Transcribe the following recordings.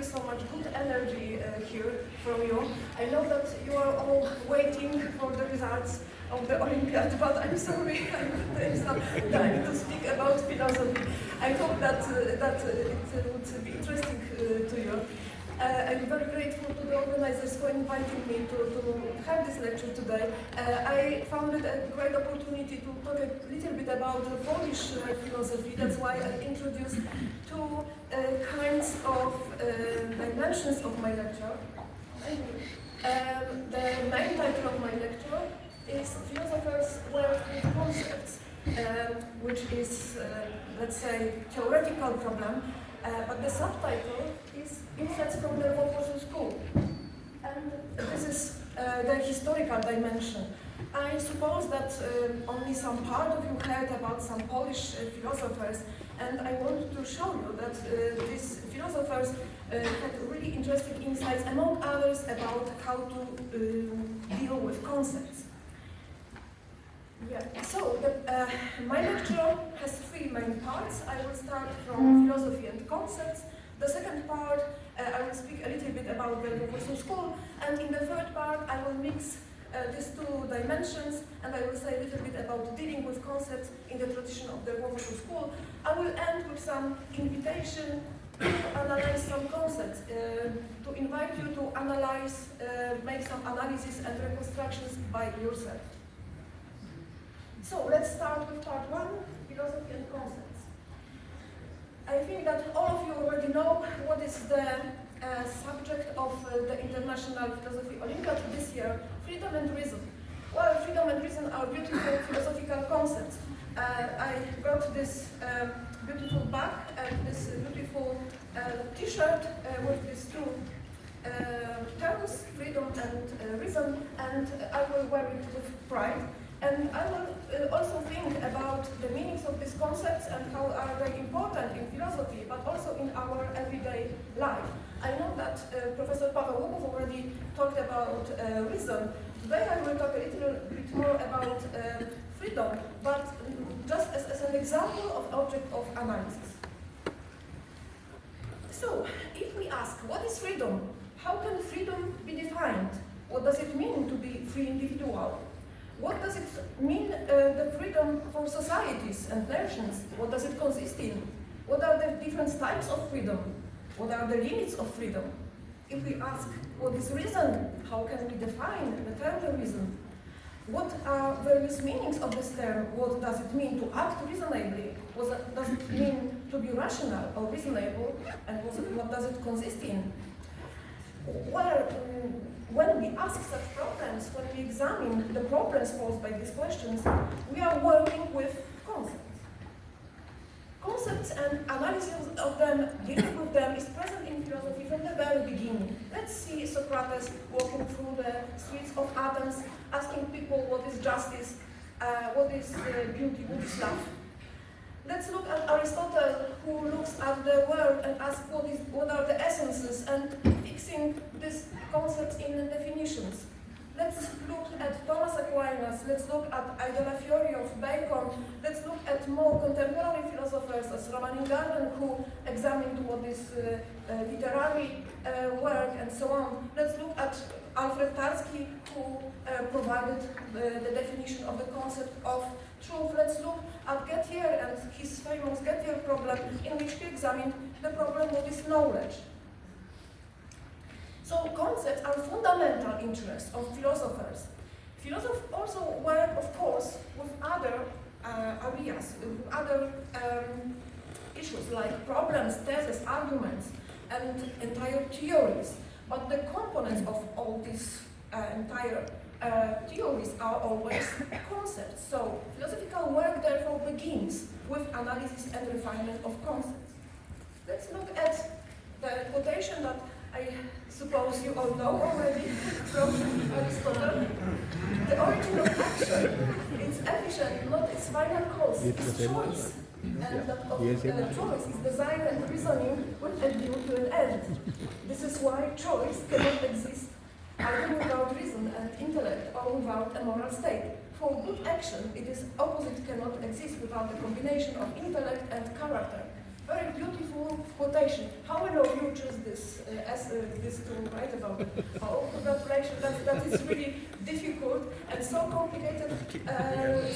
feel so much good energy here from you. I know that you are all waiting for the results of the Olympiad, but I'm sorry, there is no time to speak about philosophy. I hope that it would be interesting to you. I'm very grateful to the organizers for inviting me to have this lecture today. I found it a great opportunity to talk a little bit about the Polish philosophy. That's why I introduced two kinds of dimensions of my lecture. The main title of my lecture is Philosophers Work with Concepts, which is, let's say, theoretical problem. But the subtitle is Insights from the Lvov-Warsaw School. And this is the historical dimension. I suppose that only some part of you heard about some Polish philosophers, and I want to show you that these philosophers had really interesting insights, among others, about how to deal with concepts. Yeah. So, my lecture has three main parts. I will start from philosophy and concepts. The second part, I will speak a little bit about the Lvov-Warsaw School. And in the third part, I will mix these two dimensions, and I will say a little bit about dealing with concepts in the tradition of the Lvov-Warsaw School. I will end with some invitation to analyze some concepts, to invite you to analyze, make some analysis and reconstructions by yourself. So let's start with part one, philosophy and concepts. I think that all of you already know what is the subject of the International Philosophy Olympiad this year, freedom and reason. Well, freedom and reason are beautiful philosophical concepts. I got this beautiful bag and this beautiful t-shirt with these two terms, freedom and reason, and I will wear it with pride. And I will also think about the meanings of these concepts and how are they important in philosophy, but also in our everyday life. I know that Professor Paweł already talked about reason. Today I will talk a little bit more about freedom, but just as an example of object of analysis. So, if we ask, what is freedom? How can freedom be defined? What does it mean to be free individual? What does it mean, the freedom for societies and nations? What does it consist in? What are the different types of freedom? What are the limits of freedom? If we ask, what is reason? How can we define the term reason? What are various meanings of this term? What does it mean to act reasonably? What does it mean to be rational or reasonable? And what does it consist in? Well, when we ask such problems, when we examine the problems posed by these questions, we are working with concepts. Concepts and analysis of them, dealing with them, is present in philosophy from the very beginning. Let's see Socrates walking through the streets of Athens, asking people what is justice, what is beauty, what is love. Let's look at Aristotle, who looks at the world and asks what are the essences, and fixing these concepts in definitions. Let's look at Thomas Aquinas, let's look at Idea Fiori of Bacon, let's look at more contemporary philosophers as Romain Gardner, who examined what is literary work and so on. Let's look at Alfred Tarski, who provided the definition of the concept of truth. Let's look at Gettier and his famous Gettier problem, in which he examined the problem of this knowledge. So concepts are fundamental interests of philosophers. Philosophers also work, of course, with other areas, with other issues like problems, theses, arguments, and entire theories. But the components of all these entire theories are always concepts. So philosophical work therefore begins with analysis and refinement of concepts. Let's look at the quotation that I suppose you all know already from Aristotle. The origin of action, its efficient, not its final cause, is choice. And that of choice is desire and reasoning with a view to an end. This is why choice cannot exist either without reason and intellect or without a moral state. For good action, its opposite cannot exist without a combination of intellect and character. very beautiful quotation. How many of you choose this this to write about it? Oh, congratulations! That is really difficult and so complicated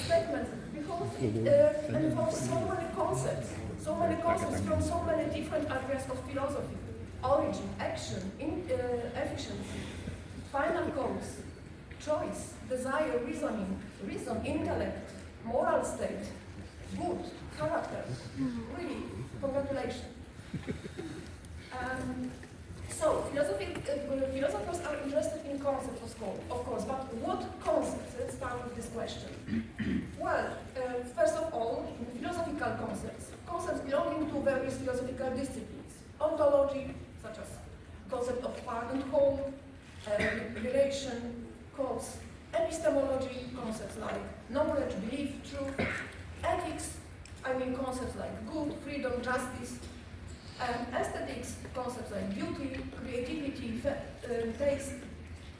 statement because it involves so many concepts from so many different areas of philosophy: origin, action, efficiency, final cause, choice, desire, reason, intellect, moral state, good, character. Really, congratulations. So, philosophers are interested in concepts, of course, but what concepts? Let's start with this question. Well, first of all, philosophical concepts belonging to various philosophical disciplines. Ontology, such as concept of part and whole, relation, cause. Epistemology, concepts like knowledge, belief, truth. Ethics, concepts like good, freedom, justice. Aesthetics, concepts like beauty, creativity, taste.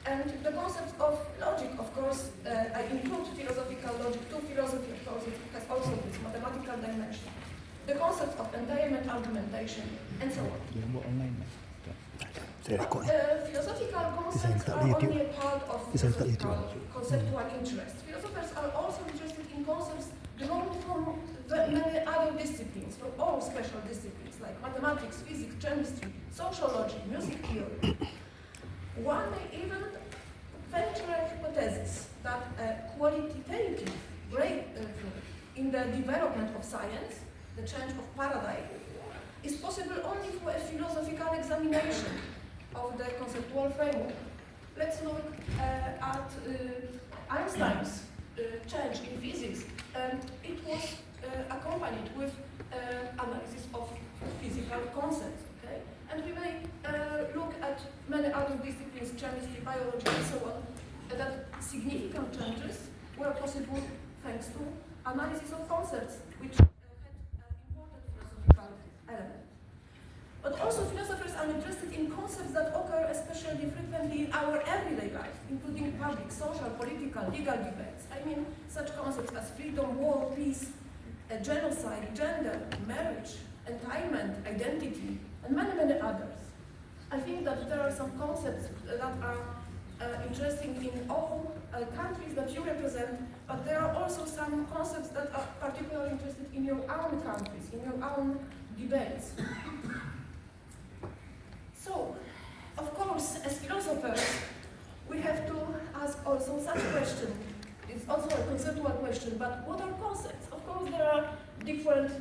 And the concepts of logic, of course, I include philosophical logic to philosophy, of course, it has also this mathematical dimension. The concepts of entailment, argumentation, and so on. Philosophical concepts are only a part of philosophical conceptual interest. Philosophers are also interested in concepts drawn from many other disciplines, from all special disciplines like mathematics, physics, chemistry, sociology, music theory. One may even venture a hypothesis that a qualitative breakthrough in the development of science, the change of paradigm, is possible only through a philosophical examination of the conceptual framework. Let's look at Einstein's change in physics. It was accompanied with analysis of physical concepts. Okay? And we may look at many other disciplines, chemistry, biology, and so on, that significant changes were possible thanks to analysis of concepts, which had important philosophical elements. But also philosophers are interested in concepts that occur especially frequently in our everyday life, including public, social, political, legal debates. Such concepts as freedom, war, peace, genocide, gender, marriage, entailment, identity, and many, many others. I think that there are some concepts that are interesting in all countries that you represent, but there are also some concepts that are particularly interested in your own countries, in your own debates. So, of course, as philosophers, we have to ask also such a question. It's also a conceptual question, but what are concepts? Of course, there are different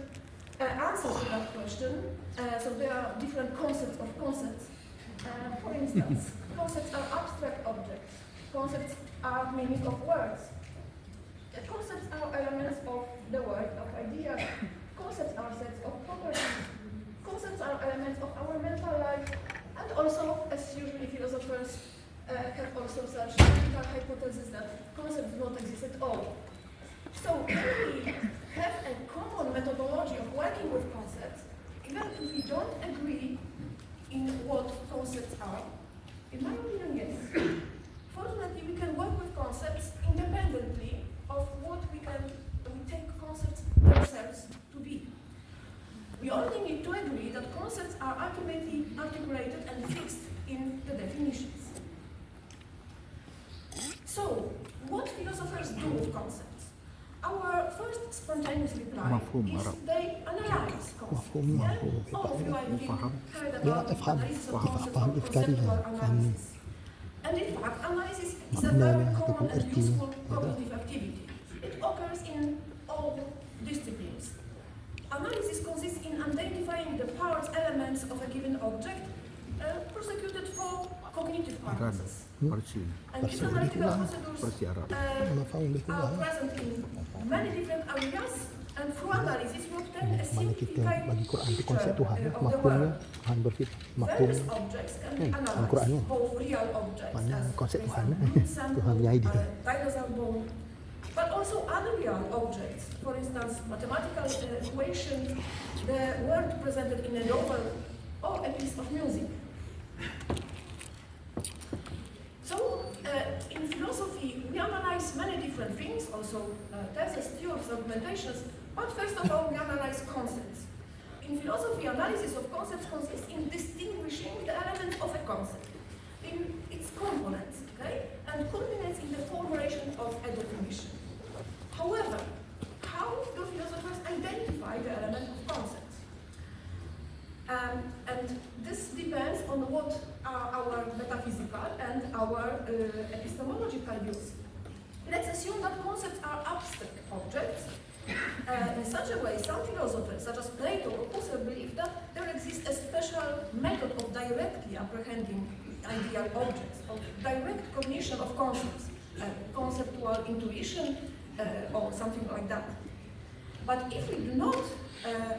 answers to that question. So there are different concepts of concepts. For instance, concepts are abstract objects. Concepts are meaning of words. Concepts are elements of the world of ideas. Concepts are sets of properties. Concepts are elements of our mental life. And also, as usually philosophers have also such critical hypothesis that concepts do not exist at all. So if we have a common methodology of working with concepts, even if we don't agree in what concepts are, in my opinion, yes. Fortunately, we can work with concepts independently of what we take concepts themselves to be. We only need to agree that concepts are ultimately articulated and fixed in the definitions. So, what philosophers do with concepts? Our first spontaneous reply is they analyze concepts. All of you, I think, heard about analysis of concepts or conceptual analysis. And in fact, analysis is a very common and useful cognitive activity. It occurs in all disciplines. Analysis consists in identifying the parts, elements of a given object prosecuted for cognitive purposes. And these analytical procedures are present in many different areas, and through analysis we obtain a simplified picture of the world. Various objects can be analyzed, both real objects, as dinosaur bone, but also unreal objects, for instance, mathematical equation, the word presented in a novel, or a piece of music. So, in philosophy, we analyze many different things, also theses, theories, argumentations, but first of all, we analyze concepts. in philosophy, analysis of concepts consists in distinguishing the elements of a concept in its components, okay, and culminates in the formulation of a definition. However, how do philosophers identify the element of concepts? And this depends on what are our metaphysical and our epistemological views. Let's assume that concepts are abstract objects. In such a way, some philosophers, such as Plato or Husserl, believe that there exists a special method of directly apprehending ideal objects, of direct cognition of concepts, conceptual intuition, or something like that. But if we do not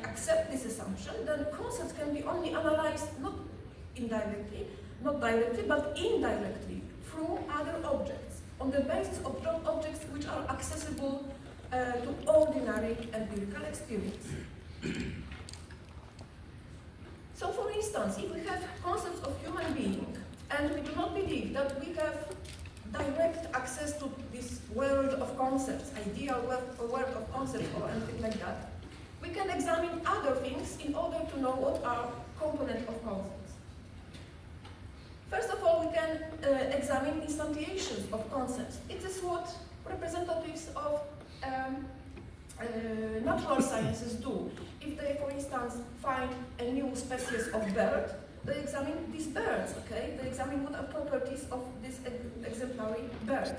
accept this assumption, then concepts can be only analyzed not directly, but indirectly through other objects, on the basis of objects which are accessible to ordinary empirical experience. So, for instance, if we have concepts of human being, and we do not believe that we have direct access to this world of concepts, ideal world of concepts or anything like that, we can examine other things in order to know what are components of concepts. First of all, we can examine instantiations of concepts. It is what representatives of natural sciences do. If they, for instance, find a new species of bird, they examine these birds, okay? They examine what are properties of this exemplary bird.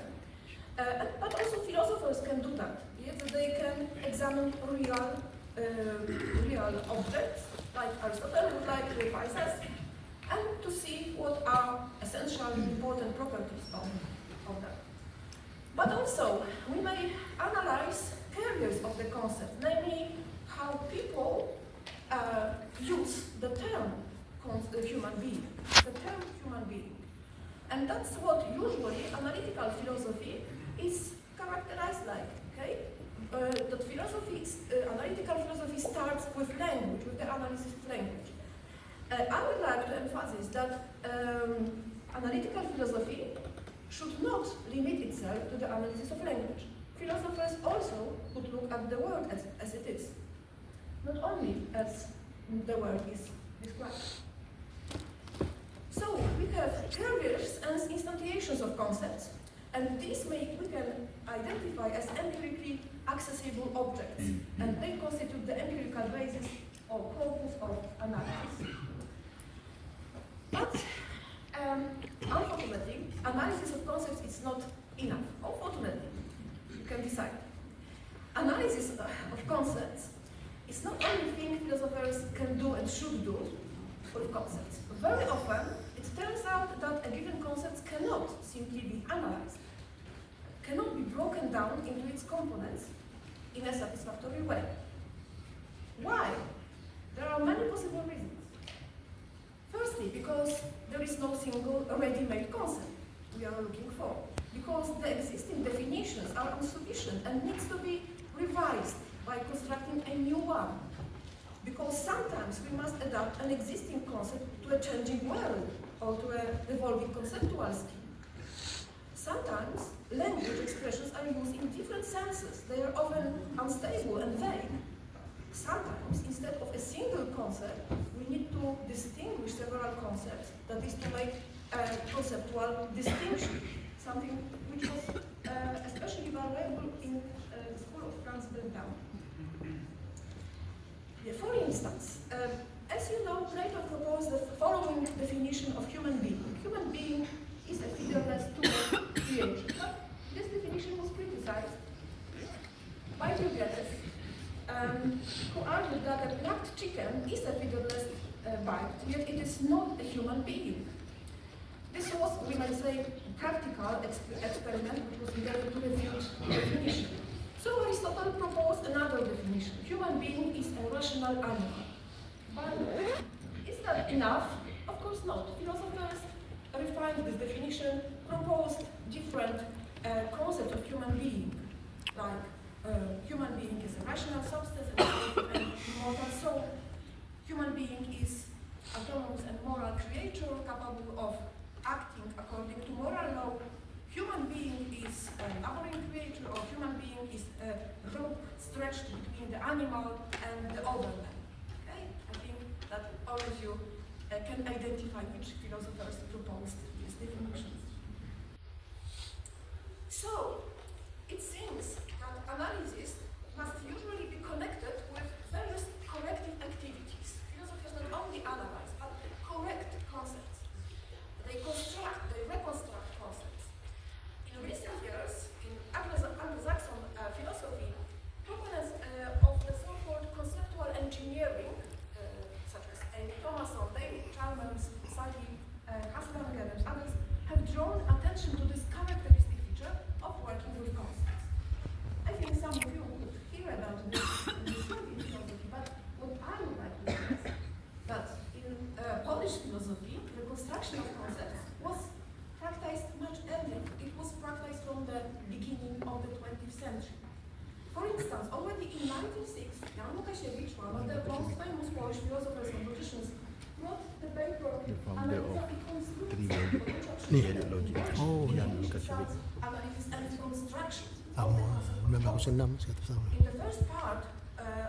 But also philosophers can do that. Yes? They can examine real objects, like Aristotle would like to advise us, and to see what are essential important properties of them. But also, we may analyze carriers of the concept, namely how people use the term human being, the term human being. And that's what usually analytical philosophy is characterized like, okay? That philosophy, analytical philosophy starts with language, with the analysis of language. I would like to emphasize that analytical philosophy should not limit itself to the analysis of language. Philosophers also would look at the world as it is, not only as the world is described. So we have carriers and instantiations of concepts, and these we can identify as empirically accessible objects, and they constitute the empirical basis or corpus of analysis. But unfortunately, analysis of concepts is not enough. Unfortunately, you can decide. Analysis of concepts is not only thing philosophers can do and should do with concepts. Very often, it turns out that a given concept cannot simply be analyzed, cannot be broken down into its components in a satisfactory way. Why? There are many possible reasons. Firstly, because there is no single ready-made concept we are looking for, because the existing definitions are insufficient and needs to be revised by constructing a new one, because sometimes we must adapt an existing concept to a changing world or to an evolving conceptual scheme. Sometimes language expressions are used in different senses. They are often unstable and vague. Sometimes, instead of a single concept, we need to distinguish several concepts, that is to make a conceptual distinction, something which was especially valuable in the school of Franz Brentano. Yeah, for instance, as you know, Plato proposed the following definition of human being. Human being is a figureless two-word creature. But this definition was criticized by Brozek, who argued that a plucked chicken is a figureless bite, yet it is not a human being. This was, we might say, a practical experiment which was intended to refute the definition. So Aristotle proposed another definition. Human being is a rational animal. But is that enough? Of course not. Philosophers refined this definition, proposed different concepts of human being, like human being is a rational substance and immortal soul. Human being is autonomous and moral creature capable of acting according to moral law. Human being is an abhorrent creature, or human being is a rope stretched between the animal and the other man. Okay? that all of you can identify which philosophers proposed these definitions. So, it seems that analysis must usually be connected with various corrective activities. Philosophers not only analyze, but correct concepts. They construct, they reconstruct concepts. In recent years, in Anglo-Saxon philosophy, proponents of the so-called conceptual engineering, such as Amy Thomason, David Chalmers, Sally Hasselberger, and others, have drawn attention to this characteristic feature of working with concepts. I think some of you would hear about this in philosophy, but what I would like to say is that in Polish philosophy, the construction of concepts was practiced much earlier. It was practiced from the beginning of the 20th century. For instance, already in 1906, Jan Łukasiewicz, one of the most famous Polish philosophers and logicians, wrote the paper Analysis and Construction. In the first part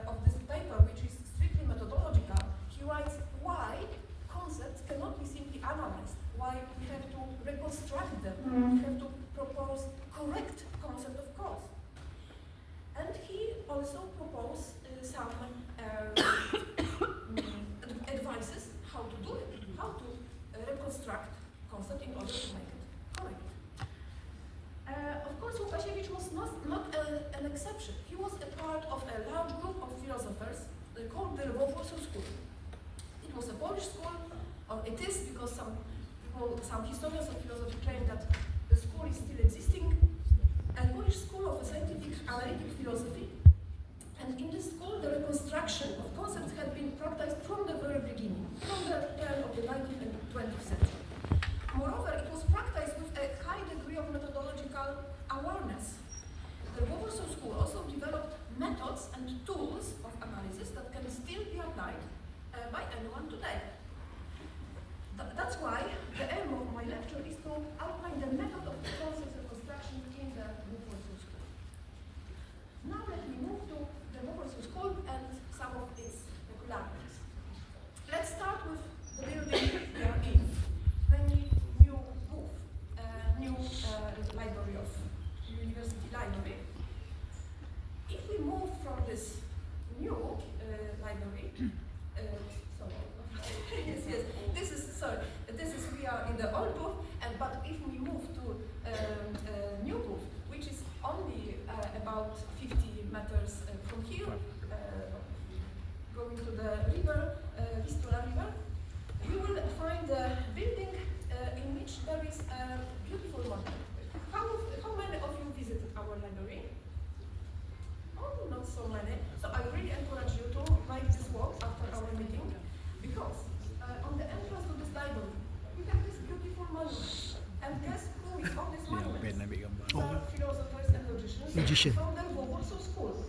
of this paper, which is strictly methodological, he writes why concepts cannot be simply analyzed, why we have to reconstruct them, we have to propose correct concept of cause. And he also proposed some advices how to do it, how to reconstruct concept in order to make it correct. Of course, Łukasiewicz was not an exception. He was a part of a large group of philosophers called the Lvov-Warsaw School. It was a Polish school, or it is because some historians of philosophy claim that the school is still existing, a Polish school of scientific analytic philosophy. And in this school, the reconstruction of concepts had been practiced from the very beginning, from the turn of the 19th and 20th century. Moreover, it was practiced with a high degree of methodological awareness. The Warsaw School also developed methods and tools of analysis that can still be applied by anyone today. That's why the aim of my lecture is to outline the method of the process of construction in the Warsaw School. Now let me move to the Warsaw School and some of its peculiarities. Let's start with the building we are in, namely new booth, new library of University Library. If we move from this new library, we are in the old booth, but if we move to new booth, which is only about 50 meters from here, going to the river, Vistula River, you will find a building in which there is a beautiful monument. How many of you visited our library? Oh, not so many. So I really encourage you to make this walk after our meeting, because on the entrance to this library, we have this beautiful monument. And guess who is on this monument? Philosophers and logicians from the Warsaw School.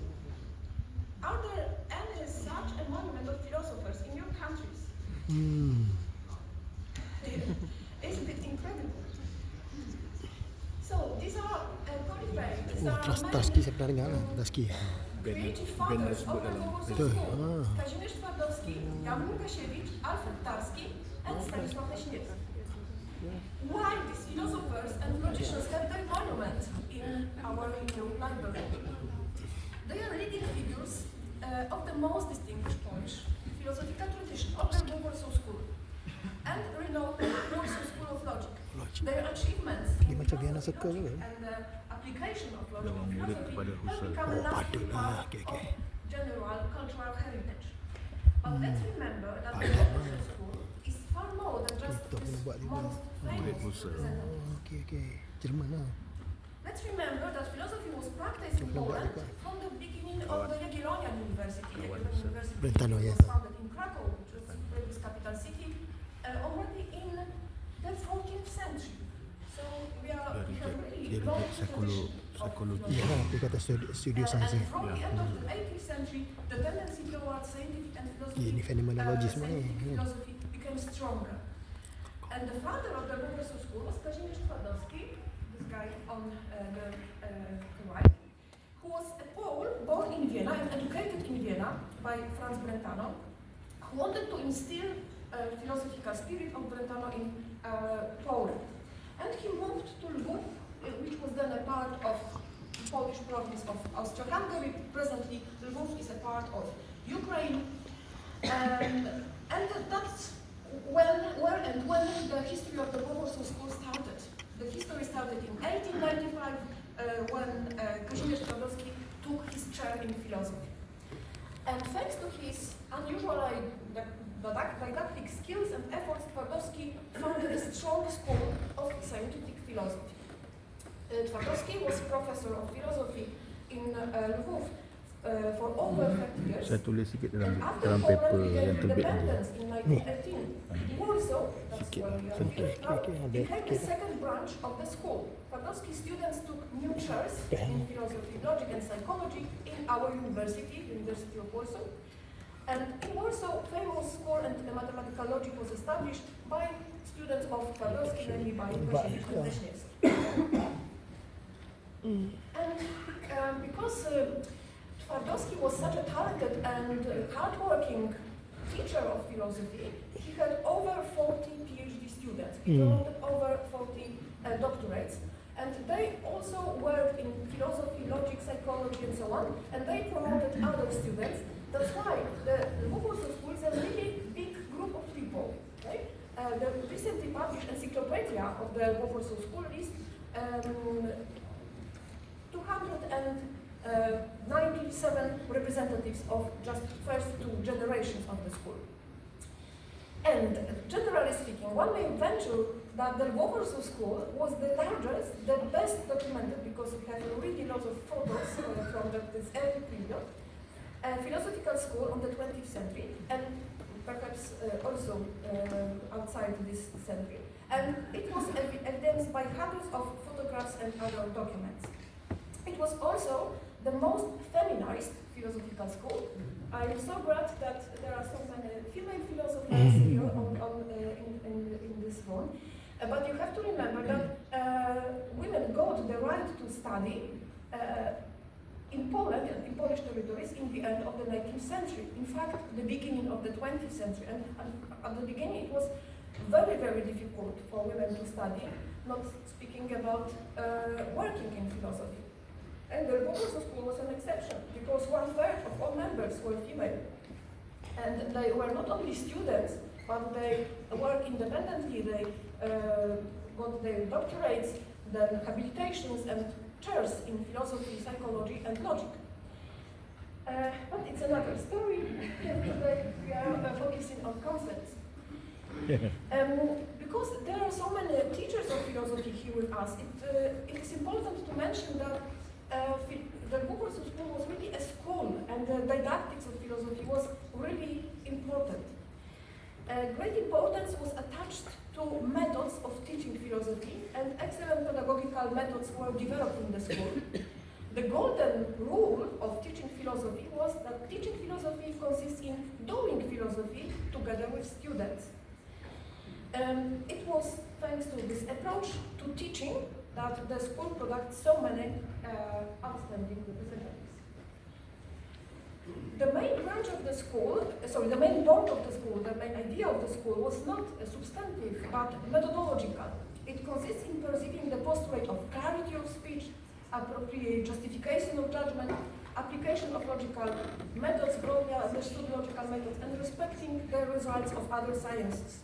Are there any such a monument of philosophers in your countries? Isn't it incredible? So these are polyphony, these are creative fathers of the Warsaw School. Kazimierz Twardowski, Jan Łukasiewicz, Alfred Tarski, and Stanisław Leśniewski. Why these philosophers and logicians have their monument in our new library? They are leading figures of the most distinguished Polish philosophical tradition of the Warsaw School and renowned Warsaw School of Logic. Their achievements in philosophy and the application of logic in philosophy have become a lasting part of general cultural heritage. But let's remember that the Warsaw School is far more than just this most famous representative. Let's remember that philosophy was practiced in Poland from the beginning of the Jagiellonian University. Jagiellonian University was founded in Krakow, which was the previous capital city, already in the 14th century. So we have really long tradition of philosophy. And from the end of the 18th century, the tendency towards scientific and philosophy became stronger. And the founder of the Warsaw School was Kazimierz Twardowski, this guy on the right, who was a Pole born in Vienna and educated in Vienna by Franz Brentano, who wanted to instill a philosophical spirit of Brentano in Poland. And he moved to Lvov, which was then a part of the Polish province of Austro-Hungary. Presently, Lvov is a part of Ukraine. And that's when the history of the Lvov-Warsaw School started. The history started in 1895 when Kazimierz Twardowski took his chair in philosophy. And thanks to his unusual didactic skills and efforts, Twardowski founded a strong school of scientific philosophy. Twardowski was professor of philosophy in Lvov for over 30 years. Saya tulis sikit dalam After paper Poland yang became terbit ni. independence in 1918, Warsaw, that's where we are now, became the second branch of the school. Twardowski students took new chairs in philosophy, logic and psychology in our university, University of Warsaw. And in Warsaw, famous school and mathematical logic was established by students of Twardowski, mainly by Brozek. And because Twardowski was such a talented and hardworking teacher of philosophy, he had over 40 PhD students. He promoted over 40 doctorates. And they also worked in philosophy, logic, psychology, and so on. And they promoted other students. That's why the Lvov-Warsaw School is a really big group of people. Okay? The recently published encyclopedia of the Lvov-Warsaw School lists 297 representatives of just first two generations of the school. And generally speaking, one may venture that the Lvov-Warsaw School was the largest, the best documented, because we have really lots of photos from this early period, philosophical school on the 20th century, and perhaps also outside this century. And it was evidenced by hundreds of photographs and other documents. It was also the most feminized philosophical school. I'm so glad that there are so many female philosophers here in this room. But you have to remember that women got the right to study in Poland, in Polish territories, in the end of the 19th century. In fact, the beginning of the 20th century. And at the beginning, it was very, very difficult for women to study, not speaking about working in philosophy. And the Lvov-Warsaw School was an exception, because 1/3 of all members were female. And they were not only students, but they worked independently, they got their doctorates, then habilitations and chairs in philosophy, psychology, and logic. But it's another story. Today we are focusing on concepts. Because there are so many teachers of philosophy here with us, it is important to mention that the Lvov-Warsaw School was really a school, and the didactics of philosophy was really important. Great importance was attached to methods of teaching philosophy, and excellent pedagogical methods were developed in the school. The golden rule of teaching philosophy was that teaching philosophy consists in doing philosophy together with students. It was thanks to this approach to teaching that the school produced so many outstanding representatives. The main branch of the school, the main point of the school, the main idea of the school was not substantive, but methodological. It consists in perceiving the postulate of clarity of speech, appropriate justification of judgment, application of logical methods, broadly understood logical methods, and respecting the results of other sciences.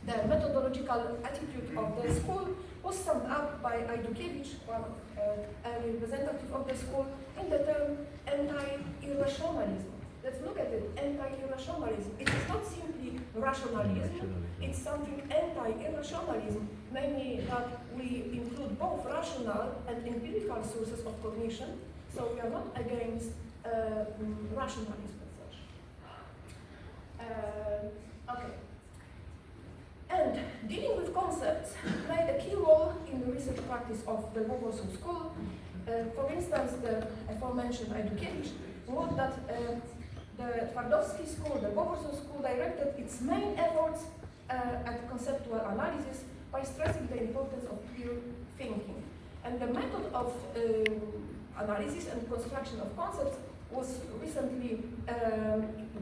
The methodological attitude of the school was summed up by Ajdukiewicz, one early representative of the school, in the term anti-irrationalism. Let's look at it, anti-irrationalism. It is not simply rationalism, it's something anti-irrationalism, namely that we include both rational and empirical sources of cognition, so we are not against rationalism as such. Okay. And dealing with concepts played a key role in the research practice of the Lvov-Warsaw School. For instance, the aforementioned Ajdukiewicz wrote that the Twardowski School, the Lvov-Warsaw School, directed its main efforts at conceptual analysis by stressing the importance of clear thinking. And the method of analysis and construction of concepts was recently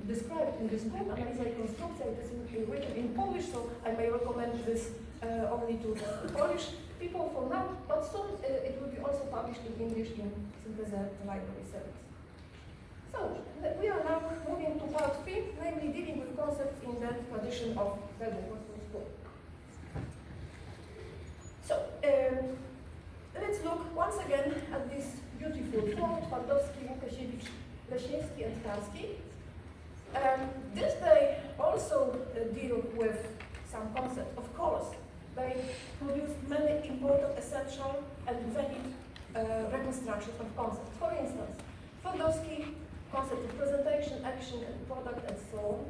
described in this book, Analiza I Konstrukcja. It is written in Polish, so I may recommend this only to the Polish people for now, but soon it will be also published in English in Synthesa Library Service. So, we are now moving to part 3, namely dealing with concepts in the tradition of Lvov-Warsaw School. So, let's look once again at this beautiful font, Twardowski, Łukasiewicz, Leśniewski and Tarski. This they also deal with some concepts. Of course, they produced many important, essential and valid reconstructions of concepts. For instance, Twardowski, concept of presentation, action and product and so on.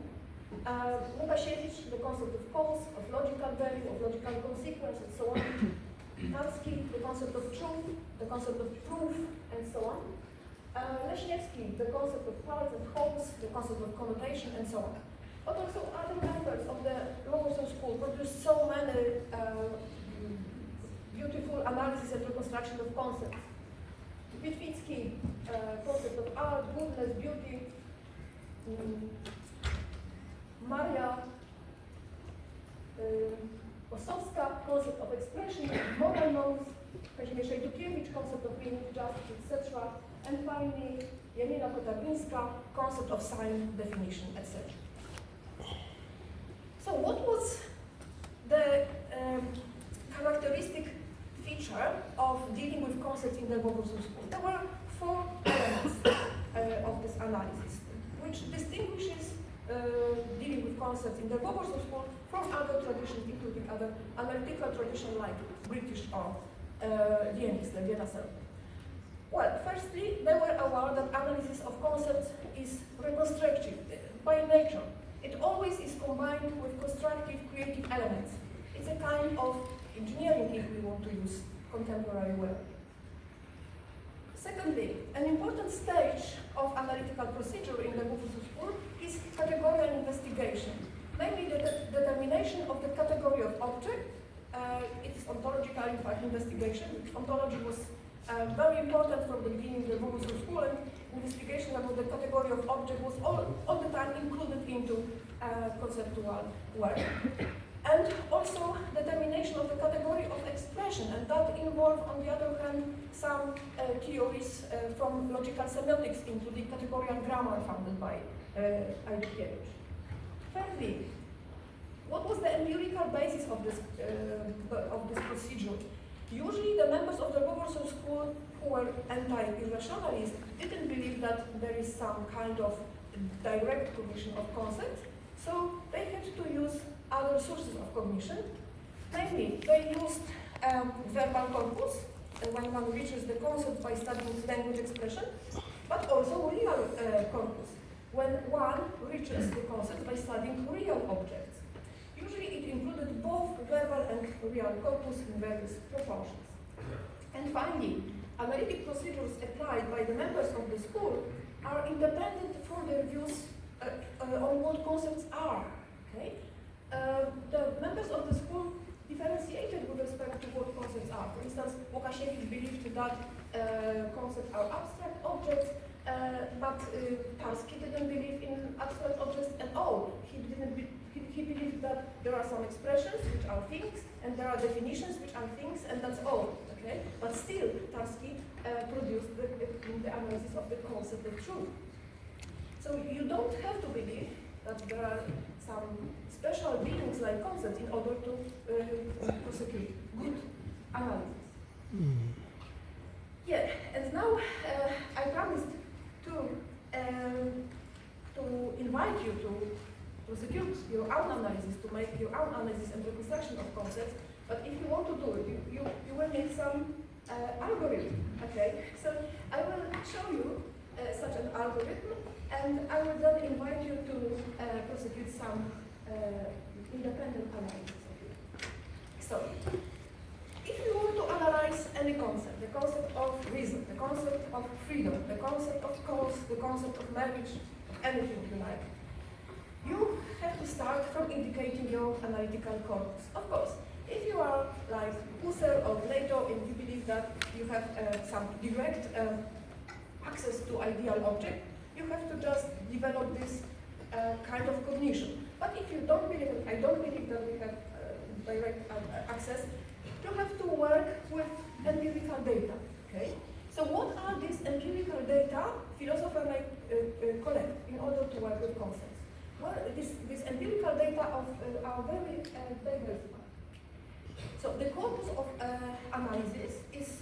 Łukasiewicz, the concept of cause, of logical value, of logical consequence and so on. Tarski, the concept of truth, the concept of proof and so on. Leśniewski, the concept of parts and wholes, the concept of connotation and so on. But also other members of the Warsaw School produced so many beautiful analysis and reconstruction of concepts. Witwicki, concept of art, goodness, beauty. Maria Osowska, concept of expression, moral norms. Kazimierz Ajdukiewicz, concept of meaning, justice, etc. And finally, Janina Kotarbińska, concept of sign, definition, etc. So what was the characteristic feature of dealing with concepts in the Warsaw School? There were 4 elements of this analysis, which distinguishes dealing with concepts in the Warsaw School from other traditions, including other analytical traditions like British or Viennese, the Vienna Circle. Well, firstly, they were aware that analysis of concepts is reconstructive by nature. It always is combined with constructive, creative elements. It's a kind of engineering, if we want to use contemporary word. Secondly, an important stage of analytical procedure in the Warsaw School is categorical investigation, namely the determination of the category of object. It is ontological, in fact, investigation. Ontology was very important from the beginning of the Warsaw School, and investigation about the category of object was all the time included into conceptual work. And also determination of the category of expression, and that involved, on the other hand, some theories from logical semiotics, including categorical grammar founded by Ajdukiewicz. Thirdly, what was the empirical basis of this procedure? Usually the members of the Warsaw School who were anti-irrationalists didn't believe that there is some kind of direct cognition of concepts, so they had to use other sources of cognition. Namely, they used verbal corpus, when one reaches the concept by studying language expression, but also real corpus, when one reaches the concept by studying real objects. Usually it included both verbal and real corpus in various proportions. And finally, analytic procedures applied by the members of the school are independent from their views on what concepts are. Okay? The members of the school differentiated with respect to what concepts are. For instance, Łukasiewicz believed that concepts are abstract objects, but Tarski didn't believe in abstract objects at all. He believed that there are some expressions which are things, and there are definitions which are things, and that's all. Okay? But still, Tarski produced the analysis of the concept of truth. So you don't have to believe that there are some special beings like concepts in order to prosecute good analysis. Yeah, and now I promised to invite you to prosecute your own analysis, to make your own analysis and reconstruction of concepts. But if you want to do it, you will need some algorithm. Okay, so I will show you such an algorithm, and I will then invite you to prosecute some independent analysis of it. So, if you want to analyze any concept, the concept of reason, the concept of freedom, the concept of cause, the concept of marriage, anything you like, you have to start from indicating your analytical corpus. Of course, if you are like Husserl or Plato and you believe that you have some direct access to ideal object, you have to just develop this kind of cognition. But if you don't believe it, I don't believe that we have direct access, you have to work with empirical data. Okay? So what are these empirical data philosophers may collect in order to work with concepts? Well, these empirical data are very diversified. So the corpus of analysis is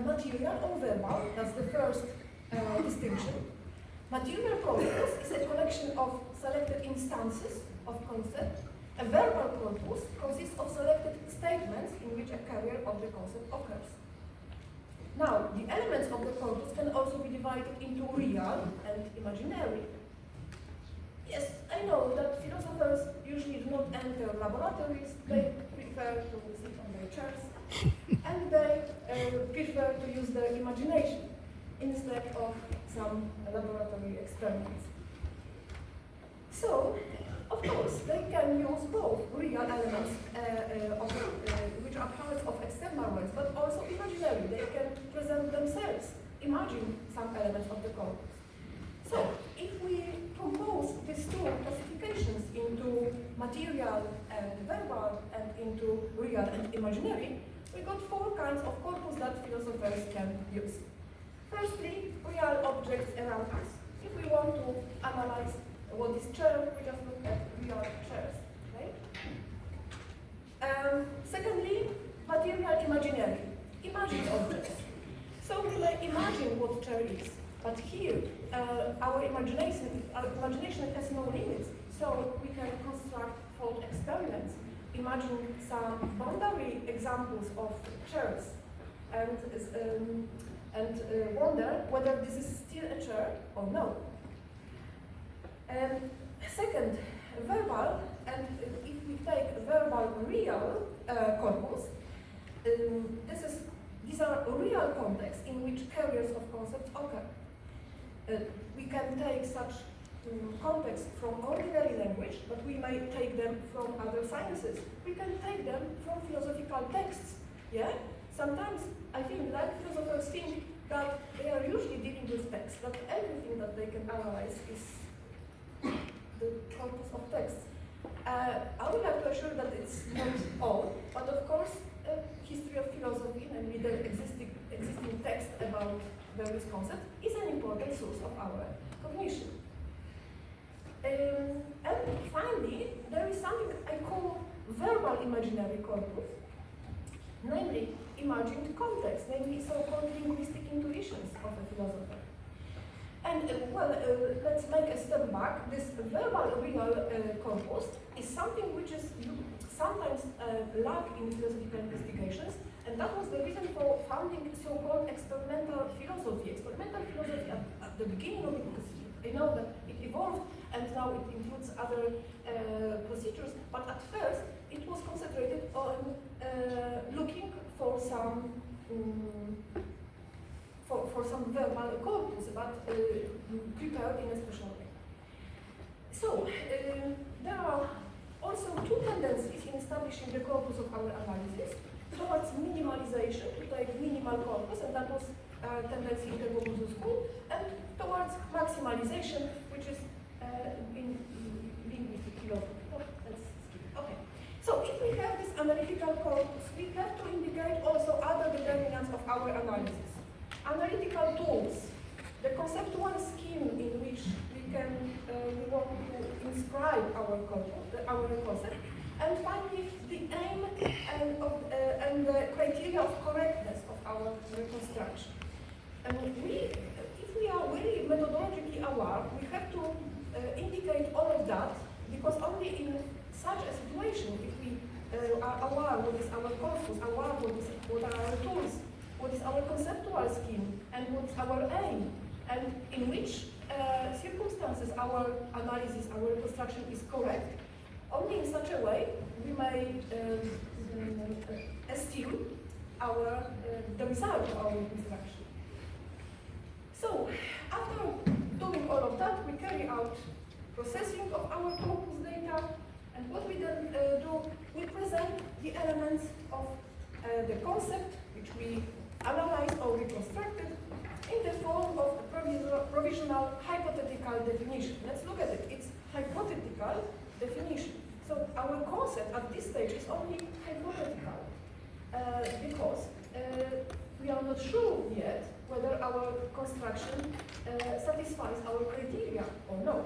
material or verbal, that's the first distinction. Material corpus is a collection of selected instances of concept. A verbal corpus consists of selected statements in which a carrier of the concept occurs. Now, the elements of the corpus can also be divided into real and imaginary. Yes, I know that philosophers usually do not enter laboratories, they prefer to sit on their chairs, and they prefer to use their imagination instead of some laboratory experiments. So, of course, they can use both real elements which are parts of external worlds, but also imaginary. They can present themselves, imagine some elements of the corpus. So, if we compose these two classifications into material and verbal and into real and imaginary, we got four kinds of corpus that philosophers can use. Firstly, real objects around us. If we want to analyze what is chair, we just look at real chairs, right? Secondly, material imaginary. Imagine objects. So we may imagine what chair is, but here our imagination has no limits. So we can construct thought experiments, imagine some boundary examples of chairs, and wonder whether this is still a chair or no. Second, verbal, and if we take verbal real corpus, these are real contexts in which carriers of concepts occur. We can take such contexts from ordinary language, but we may take them from other sciences. We can take them from philosophical texts. Yeah? Sometimes I think that philosophers think that they are usually dealing with text, that everything that they can analyze is the corpus of texts. I would like to assure that it's not all, but of course, history of philosophy, namely the existing text about various concepts, is an important source of our cognition. And finally, there is something I call verbal imaginary corpus, namely imagined context, namely so-called linguistic intuitions of a philosopher. And let's make a step back. This verbal real corpus is something which is sometimes lacked in philosophical investigations, and that was the reason for founding so-called experimental philosophy. Experimental philosophy at the beginning of it, because I know that it evolved and now it includes other procedures, but at first it was concentrated on looking for some verbal corpus, but prepared in a special way. So, there are also two tendencies in establishing the corpus of our analysis: towards minimalization, to take minimal corpus, and that was a tendency in the Lvov-Warsaw School, and towards maximalization, which is in linguistic philosophy. Oh, let's skip it. Okay. So, if we have this analytical corpus, we have to indicate also other determinants of our analysis. Analytical tools, the conceptual scheme in which we want to inscribe our concept, and finally the aim and the criteria of correctness of our reconstruction. And if we are really methodologically aware, we have to indicate all of that, because only in such a situation, if we are aware what is our corpus, aware what are our tools, what is our conceptual scheme, and what's our aim, and in which circumstances our analysis, our reconstruction is correct. Only in such a way we may esteem the result of our reconstruction. So, after doing all of that, we carry out processing of our corpus data, and what we then do, we present the elements of the concept which we analyzed or reconstructed in the form of a provisional hypothetical definition. Let's look at it. It's hypothetical definition. So our concept at this stage is only hypothetical because we are not sure yet whether our construction satisfies our criteria or no.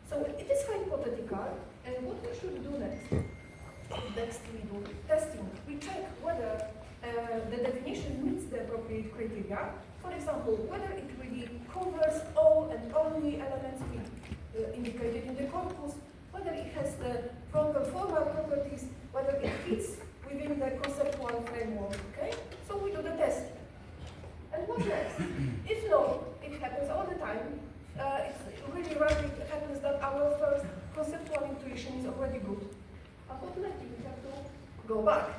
So it is hypothetical, and what we should do next? Next we do testing. We check whether the definition meets the appropriate criteria. For example, whether it really covers all and only elements indicated in the corpus, whether it has the proper formal properties, whether it fits within the conceptual framework, okay? So we do the testing. And what next? If no, it happens all the time. It's really rarely it happens that our first conceptual intuition is already good. Unfortunately, we have to go back.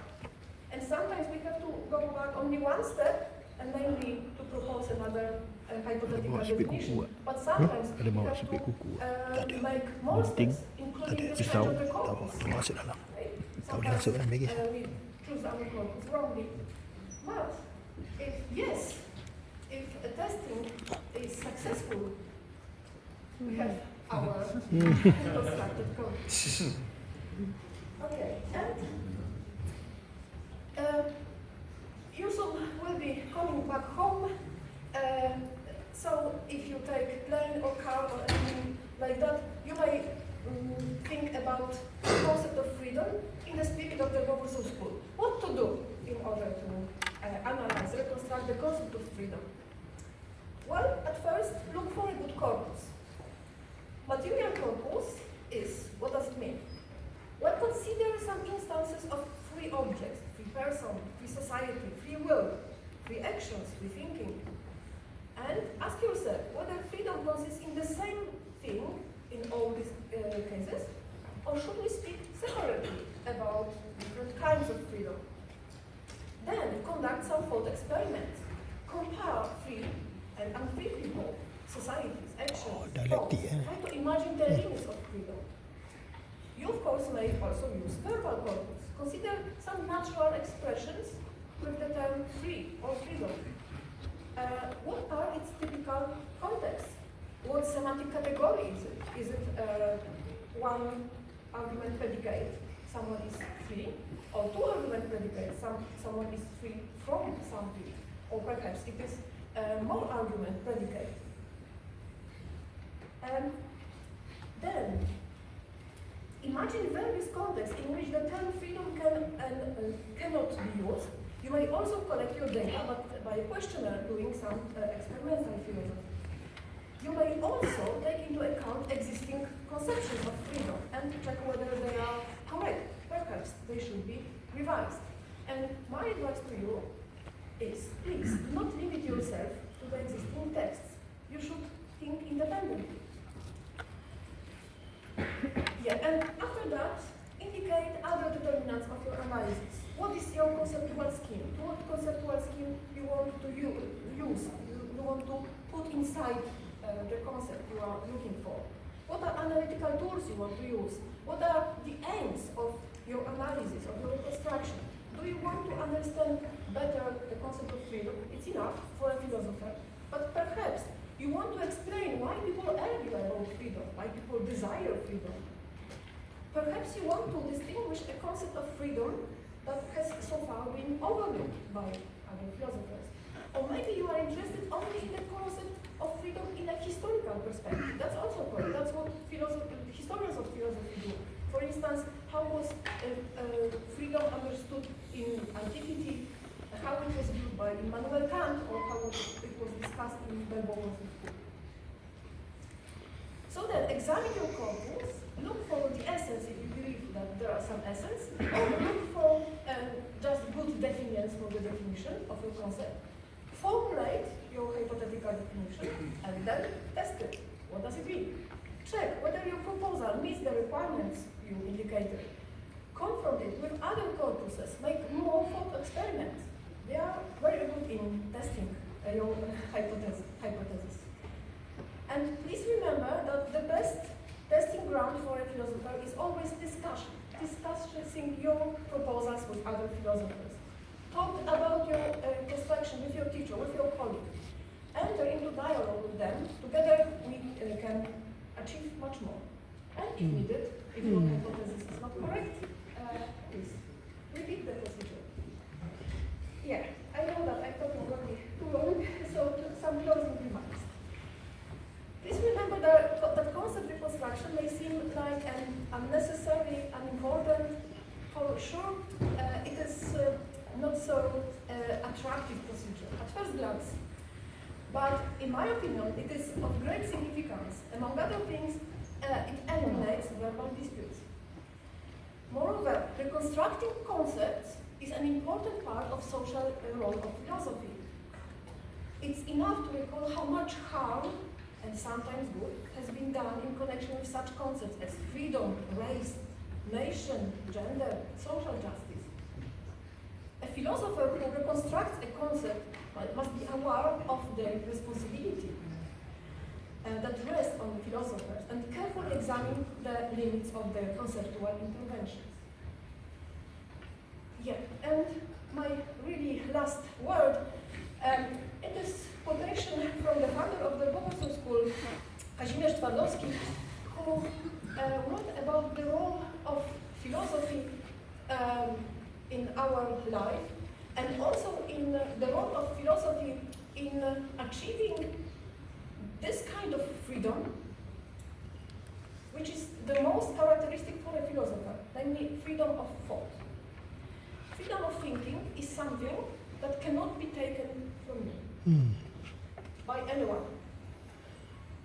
And sometimes we have to go back only one step, and namely to propose another hypothetical definition. But sometimes we have to make more steps, including the stage of the corpus. Okay? Sometimes we choose our corpus wrongly. But if a testing is successful, we have our constructed corpus. Okay, and you soon will be coming back home. So if you take plane or car or anything like that, you may think about the concept of freedom in the spirit of the Lvov-Warsaw School. What to do in order to analyze, reconstruct the concept of freedom? Well, at first, look for a good corpus. Material corpus is, what does it mean? Well, consider some instances of free objects, free person, free society, free will, free actions, free thinking. And ask yourself whether freedom consists in the same thing in all these cases, or should we speak separately about different kinds of freedom? Then conduct some thought experiments. Compare free and unfree people, societies, actions, thoughts. Try to imagine the limits of freedom. You, of course, may also use verbal corpus. Consider some natural expressions with the term free or freedom. What are its typical contexts? What semantic category is it? Is it one argument predicate, someone is free, or two argument predicates, someone is free from something, or perhaps it is more argument predicate. Then, imagine various contexts in which the term freedom can and cannot be used. You may also collect your data by a questionnaire doing some experimental philosophy. You may also take into account existing conceptions of freedom and check whether they are correct. Perhaps they should be revised. And my advice to you is, please, do not limit yourself to the existing texts. You should think independently. Yeah, and after that, indicate other determinants of your analysis. What is your conceptual scheme? What conceptual scheme you want to use? You want to put inside the concept you are looking for? What are analytical tools you want to use? What are the aims of your analysis, of your reconstruction? Do you want to understand better the concept of freedom? It's enough for a philosopher. But perhaps you want to explain why people argue about freedom, why people desire freedom. Perhaps you want to distinguish a concept of freedom that has so far been overlooked by other philosophers. Or maybe you are interested only in the concept of freedom in a historical perspective. That's also correct. That's what historians of philosophy do. For instance, how was freedom understood in antiquity, how it was viewed by Immanuel Kant, or how it was discussed in Lvov-Warsaw School. So then, examine your corpus, look for the essence if you believe that there are some essence, or look for just good definitions for the definition of your concept. Formulate your hypothetical definition, and then test it. What does it mean? Check whether your proposal meets the requirements you indicated. Confront it with other corpuses. Make more thought experiments. They are very good in testing your hypothesis. And please remember that the best testing ground for a philosopher is always discussion. Discussing your proposals with other philosophers. Talk about your construction with your teacher, with your colleague. with them. Together we can achieve much more. And if needed, if your hypothesis is not correct, please repeat the procedure. Yeah, I know that I'm talking already too long, so some closing remarks. Please remember that concept reconstruction may seem like an unnecessary, unimportant. For sure, it is not so attractive procedure at first glance. But in my opinion, it is of great significance. Among other things, it eliminates verbal disputes. Moreover, reconstructing concepts is an important part of social role of philosophy. It's enough to recall how much harm, and sometimes good, has been done in connection with such concepts as freedom, race, nation, gender, social justice. A philosopher who reconstructs a concept must be aware of the responsibility that rests on philosophers and carefully examine the limits of their conceptual interventions. Yeah, and my really last word, it is quotation from the founder of the Lvov-Warsaw School, Kazimierz Twardowski, who wrote about the role of philosophy in our life, and also in the role of philosophy in achieving this kind of freedom, which is the most characteristic for a philosopher, namely freedom of thought. Freedom of thinking is something that cannot be taken from you by anyone.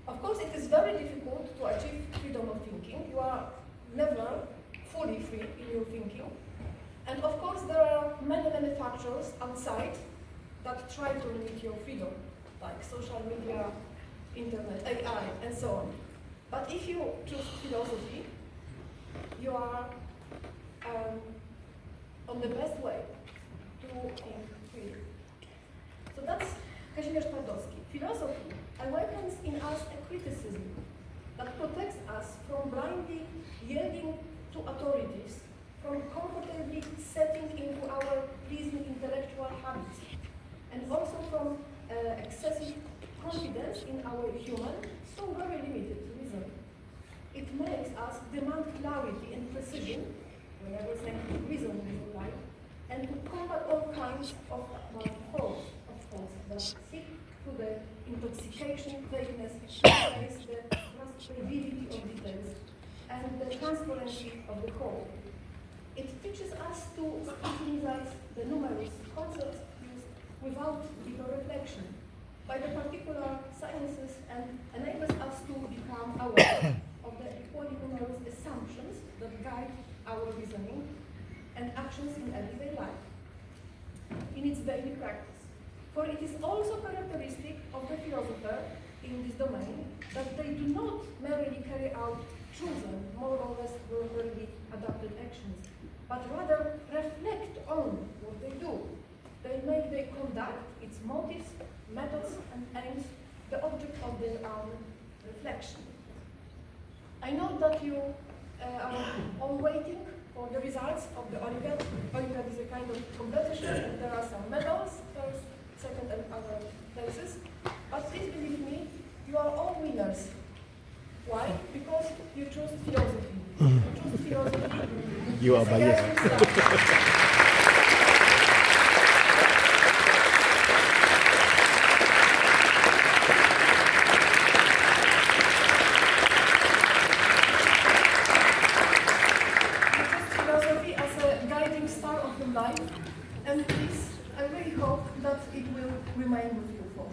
Of course, it is very difficult to achieve freedom of thinking. You are never fully free in your thinking. And of course, there are many factors outside that try to limit your freedom, like social media, internet, AI, and so on. But if you choose philosophy, you are on the best way to think freely. So that's Kazimierz Twardowski. Philosophy awakens in us a criticism that protects us from blindly yielding to authorities, from comfortably setting into our pleasing intellectual habits, and also from excessive confidence in our human, so very limited reason. It makes us demand clarity and precision, whenever saying reason in your life, and to combat all kinds of faults that seek through the intoxication, vagueness, the transferability of details, and the transparency of the whole. It teaches us to utilize the numerous concepts used without deeper reflection by the particular sciences, and enables us to become aware of the equally numerous assumptions that guide our reasoning and actions in everyday life, in its daily practice. For it is also characteristic of the philosopher in this domain that they do not merely carry out chosen, more or less voluntarily adapted actions, but rather reflect on what they do. They make their conduct, its motives, methods, and aims the object of their own reflection. I know that you are all waiting for the results of the Olympiad. Olympiad is a kind of competition, and there are some medals, first, second, and other places. But please believe me, you are all winners. Why? Because you chose philosophy. You chose philosophy. You are biased. Life, and please, I really hope that it will remain with you for